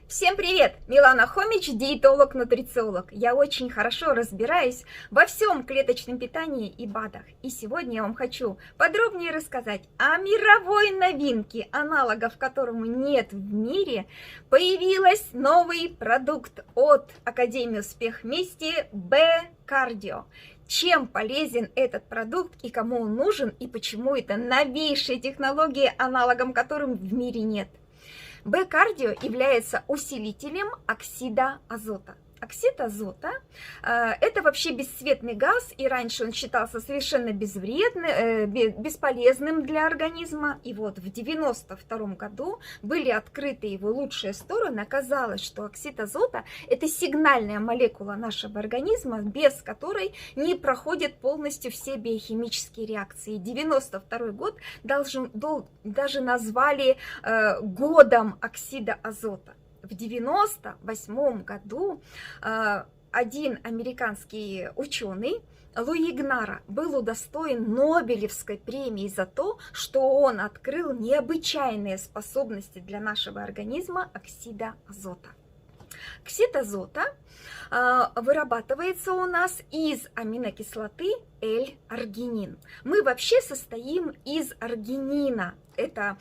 Всем привет! Милана Хомич, диетолог-нутрициолог. Я очень хорошо разбираюсь во всем клеточном питании и БАДах. И сегодня я вам хочу подробнее рассказать о мировой новинке, аналогов которому нет в мире. Появился новый продукт от Академии Успех Вместе B-Cardio. Чем полезен этот продукт и кому он нужен, и почему это новейшая технология, аналогом которым в мире нет. B-Cardio является усилителем оксида азота. Оксид азота это вообще бесцветный газ, и раньше он считался совершенно бесполезным для организма. И вот в 1992 году были открыты его лучшие стороны. Оказалось, что оксид азота это сигнальная молекула нашего организма, без которой не проходят полностью все биохимические реакции. 1992 год даже назвали годом оксида азота. В 1998 году один американский ученый, Луи Гнара, был удостоен Нобелевской премии за то, что он открыл необычайные способности для нашего организма оксида азота. Оксид азота вырабатывается у нас из аминокислоты L-аргинин. Мы вообще состоим из аргинина. Эта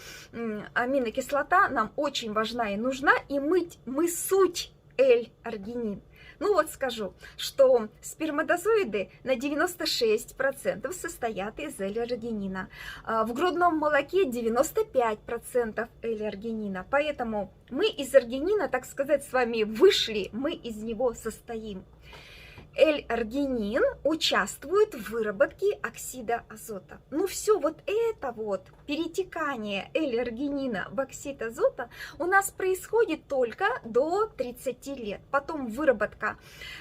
аминокислота нам очень важна и нужна, и мы суть L-аргинин. Ну вот скажу, что сперматозоиды на 96% состоят из L-аргинина. В грудном молоке 95% L-аргинина. Поэтому мы из аргинина, так сказать, с вами вышли, мы из него состоим. L-аргинин участвует в выработке оксида азота. Ну все вот это вот перетекание L-аргинина в оксид азота у нас происходит только до 30 лет. Потом выработка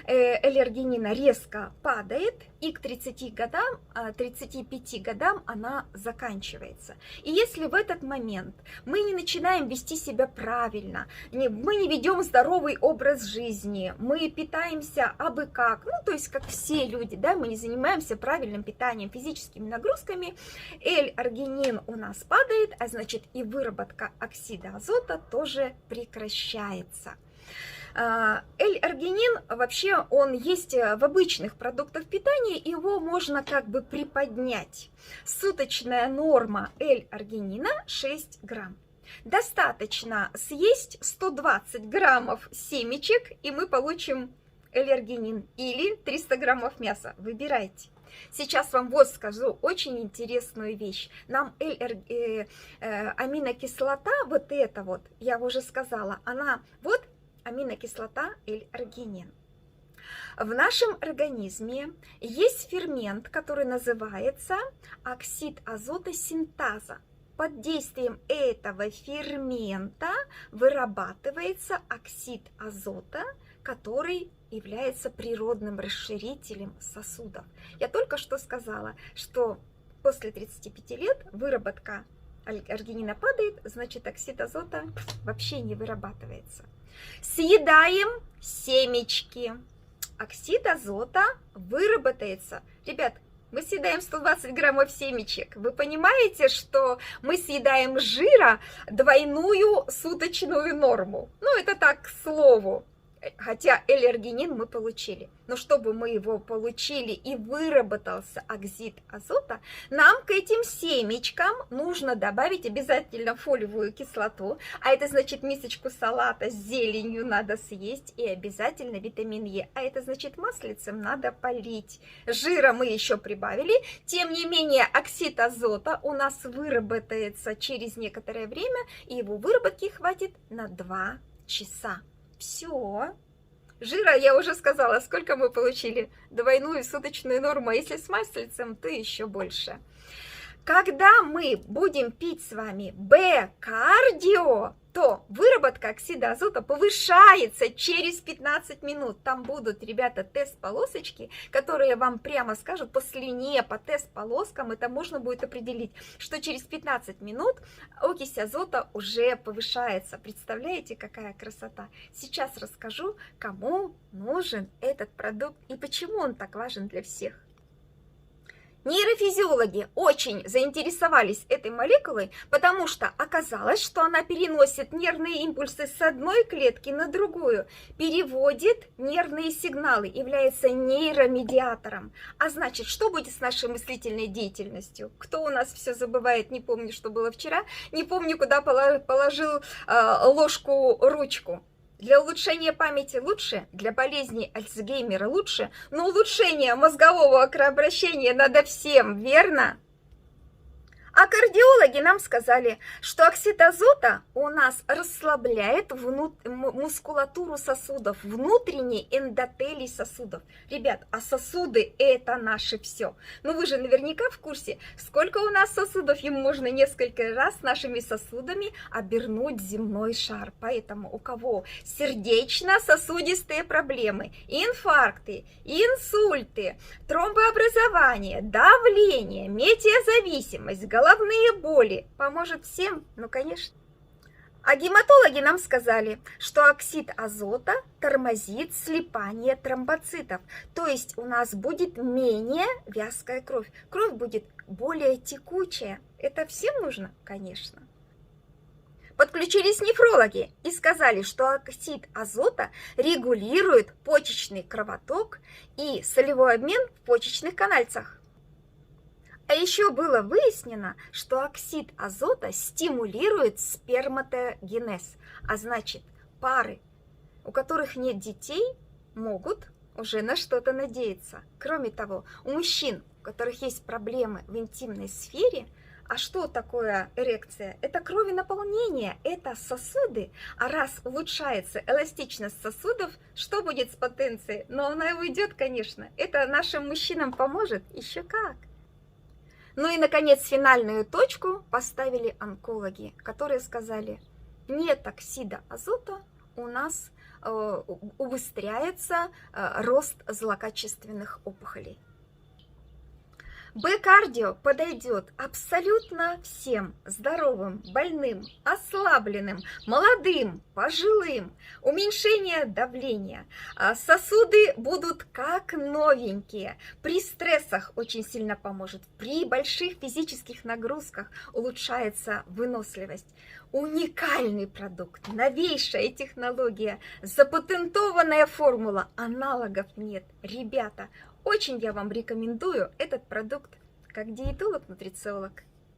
L-аргинина резко падает, и к 35 годам она заканчивается. И если в этот момент мы не начинаем вести себя правильно, мы не ведем здоровый образ жизни, мы питаемся абы как, ну то есть как все люди, да, мы не занимаемся правильным питанием, физическими нагрузками, L-аргинин у нас падает, а значит и выработка оксида азота тоже прекращается. L-аргинин вообще он есть в обычных продуктах питания, его можно как бы приподнять. Суточная норма L-аргинина 6 грамм. Достаточно съесть 120 граммов семечек, и мы получим L-аргинин, или 300 граммов мяса. Выбирайте. Сейчас вам вот скажу очень интересную вещь. Нам аминокислота, вот эта вот, я уже сказала, она вот аминокислота L-аргинин. В нашем организме есть фермент, который называется оксид азота синтаза. Под действием этого фермента вырабатывается оксид азота, который является природным расширителем сосудов. Я только что сказала, что после 35 лет выработка аргинина падает, значит оксид азота вообще не вырабатывается. Съедаем семечки. Оксид азота выработается. Ребят, мы съедаем 120 граммов семечек. Вы понимаете, что мы съедаем жира двойную суточную норму? Ну, это так, к слову. Хотя L-аргинин мы получили. Но чтобы мы его получили и выработался оксид азота, нам к этим семечкам нужно добавить обязательно фолиевую кислоту. А это значит мисочку салата с зеленью надо съесть и обязательно витамин Е. А это значит маслицем надо полить. Жира мы еще прибавили. Тем не менее оксид азота у нас выработается через некоторое время. И его выработки хватит на 2 часа. Все. Жира, я уже сказала, сколько мы получили? Двойную суточную норму. А если с маслицем, то еще больше. Когда мы будем пить с вами B-Cardio, то выработка оксида азота повышается через 15 минут. Там будут, ребята, тест-полосочки, которые вам прямо скажут по слюне, по тест-полоскам, это можно будет определить, что через 15 минут окись азота уже повышается. Представляете, какая красота? Сейчас расскажу, кому нужен этот продукт и почему он так важен для всех. Нейрофизиологи очень заинтересовались этой молекулой, потому что оказалось, что она переносит нервные импульсы с одной клетки на другую, переводит нервные сигналы, является нейромедиатором. А значит, что будет с нашей мыслительной деятельностью? Кто у нас все забывает, не помню, что было вчера, не помню, куда положил ложку, ручку. Для улучшения памяти лучше, для болезни Альцгеймера лучше, но улучшение мозгового кровообращения надо всем, верно? А кардиологи нам сказали, что оксид азота у нас расслабляет мускулатуру сосудов, внутренний эндотелий сосудов. Ребят, а сосуды это наше все. Ну вы же наверняка в курсе, сколько у нас сосудов, им можно несколько раз нашими сосудами обернуть земной шар. Поэтому у кого сердечно-сосудистые проблемы, инфаркты, инсульты, тромбообразование, давление, метеозависимость, головные боли, поможет всем? Ну, конечно. А гематологи нам сказали, что оксид азота тормозит слипание тромбоцитов. То есть у нас будет менее вязкая кровь. Кровь будет более текучая. Это всем нужно? Конечно. Подключились нефрологи и сказали, что оксид азота регулирует почечный кровоток и солевой обмен в почечных канальцах. А еще было выяснено, что оксид азота стимулирует сперматогенез, а значит, пары, у которых нет детей, могут уже на что-то надеяться. Кроме того, у мужчин, у которых есть проблемы в интимной сфере, а что такое эрекция? Это кровенаполнение, это сосуды. А раз улучшается эластичность сосудов, что будет с потенцией? Но она и уйдет, конечно. Это нашим мужчинам поможет? Еще как. Ну и, наконец, финальную точку поставили онкологи, которые сказали, нет оксида азота, у нас убыстряется рост злокачественных опухолей. Б-кардио подойдет абсолютно всем здоровым, больным, ослабленным, молодым, пожилым. Уменьшение давления. Сосуды будут как новенькие. При стрессах очень сильно поможет. При больших физических нагрузках улучшается выносливость. Уникальный продукт, новейшая технология, запатентованная формула, аналогов нет. Ребята, очень я вам рекомендую этот продукт как диетолог-нутрициолог.